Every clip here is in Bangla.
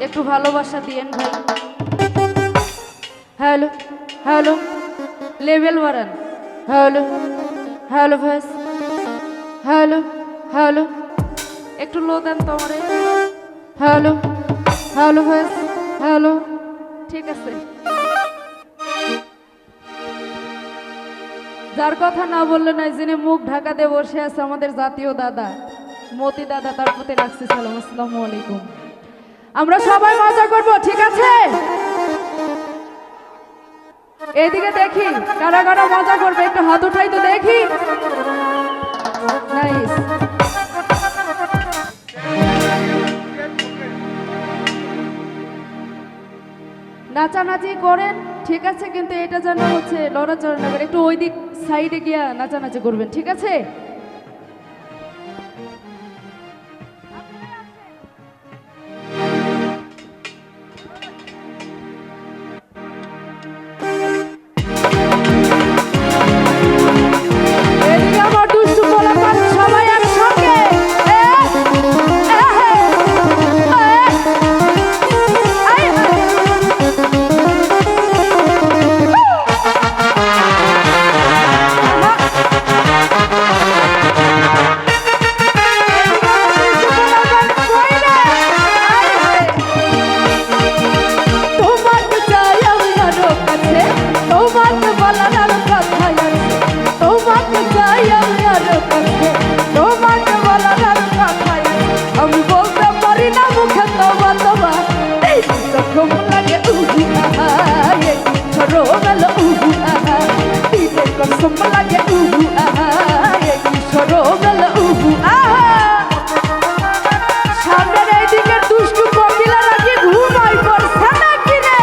একটু ভালোবাসা দিয়েন ভাই। হ্যালো হ্যালো, লেভেল বাড়ান। Hello hello voice, hello hello, একটু লো দেন তো আমারে। Hello hello voice, hello. ঠিক আছে, যার কথা না বললে নয়, যিনি মুখ ঢাকা দিয়ে বসে আছে আমাদের জাতীয় দাদা মতি দাদা, তার প্রতি রাখছি সালাম। আসসালামু আলাইকুম। আমরা সবাই মজা করব, ঠিক আছে? এইদিকে দেখি কারা কারা মজা করবে, একটু হাত উঠাই তো দেখি। নাইস। নাচানাচি করেন, ঠিক আছে, কিন্তু এটা যেন হচ্ছে লড়াচড়া না করে, একটু ওই দিক সাইডে গিয়া নাচানাচি করবেন, ঠিক আছে? এদিকে আমার দুষ্টু পোলাপান সবাই একসঙ্গে। আমি বলতে পারি না মুখে, তোমার তোমার এই রকম লাগে উহু আহা, এই সরো গেল উহু আহা, এই রকম লাগে উহু আহা, এই সরো গেল উহু আহা। সামনের এইদিকে দুষ্টু কোকিলারা কি ঘুমাই পড়ছে নাকি রে?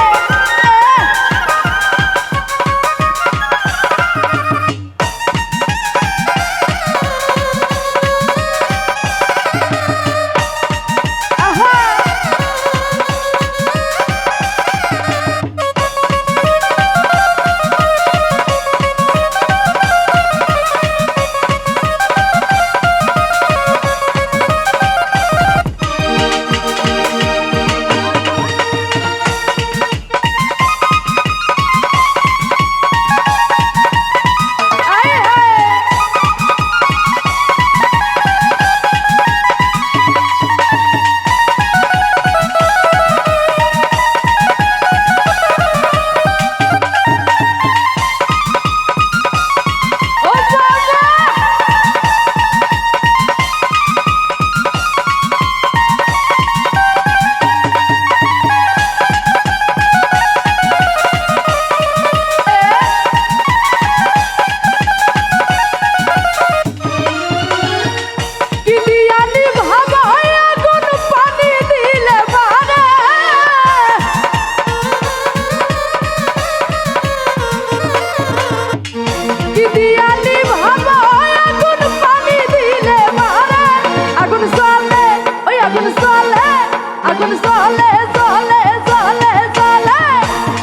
আগুন জ্বলে জ্বলে জ্বলে জ্বলে,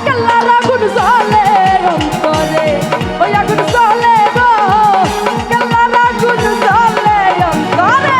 কেল্লার আগুন জ্বলে অন্তরে, ওই আগুন জ্বলে গো, কেল্লার আগুন জ্বলে অন্তরে।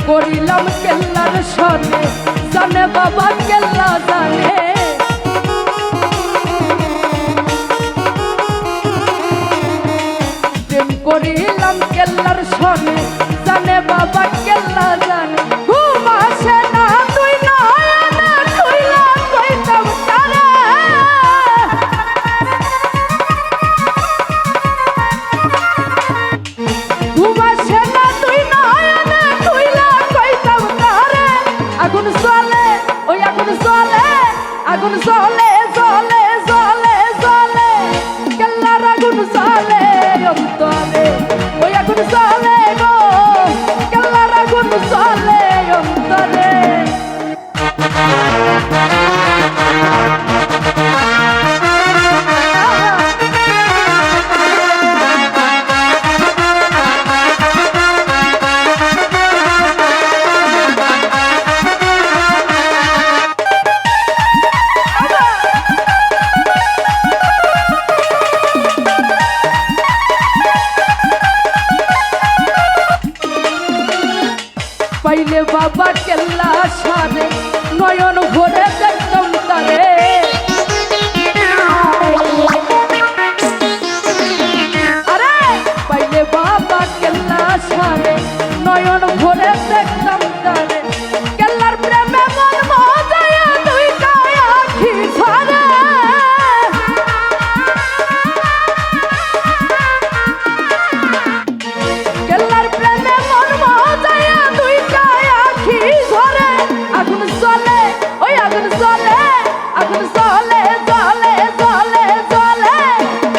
করিলাম কেল্লার সনে, জানে বাবা কেল্লা জানে, প্রেম করিলাম কেল্লার সনে, জানে বাবা কেল্লা জানে। ঘুম আসে না তুই নয়নে খুইলা কইতাম কারে, ঘুম আসে না তুই নয়নে খুইলা কইতাম কারে। আগুন জ্বলে, ওই আগুন জ্বলে, আগুন জ্বলে জ্বলে জ্বলে জ্বলে, কেল্লার আগুন জ্বলে অন্তরে, ওই আগুন জ্বলে গো, কেল্লার আগুন জ্বলে পাইলে বাবা কেল্লা সারে নয়ন ভরে দেখতাম তারে আরে পাইলে বাবা কেল্লা সারে নয়ন ভরে দেখতাম তারে কেল্লার প্রেমে মন মজায়া তুই কায়া আখি ছাড়ে কেল্লার প্রেমে মন মজায়া তুই কায়া আখি ঝরে আগুন জ্বলে ওই আগুন জ্বলে আগুন জ্বলে জ্বলে জ্বলে জ্বলে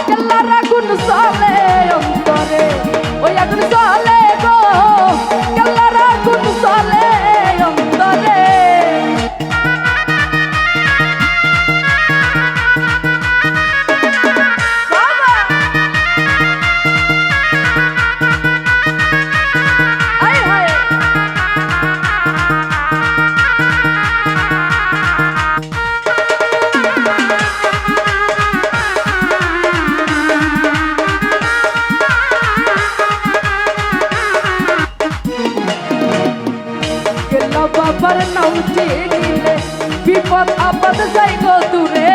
কেল্লার আগুন জ্বলে অন্তরে ওই আগুন জ্বলে গো কেল্লার আগুন জ্বলে অন্তরে বাবার নাম চিনিলে বিপদ আপদ যাই গো দূরে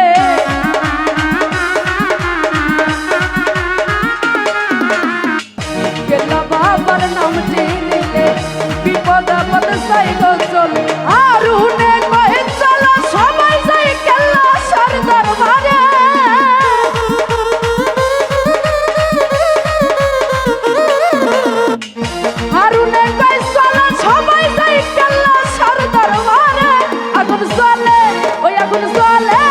গেলা বাবার নাম চিনিলে বিপদ আপদ যাই গো চলে আরুনে কয়ে চলো সবাই যাই কেল্লা সার দরবারে আরুনে কয়ে চলো সবাই যাই কেল্লা সার দরবারে আগুন জ্বলে ওই আগুন জ্বলে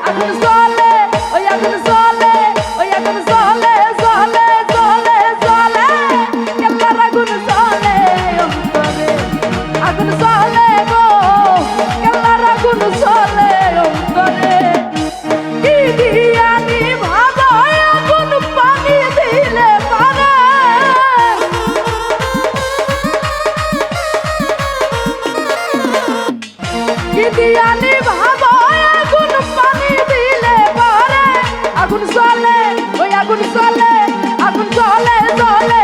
আগুন জ্বলে ওই আগুন জ্বলে ওই আগুন জ্বলে জ্বলে জ্বলে জ্বলে কেল্লার আগুন জ্বলে অন্তরে আগুন জ্বলে গো কেল্লার আগুন জ্বলে অন্তরে কি দিয়া নিভাবো আগুন পানি দিলে পারে কি দিয়া নিভাবো আগুন পানি দিলে পারে আগুন জ্বলে ওই আগুন জ্বলে জ্বলে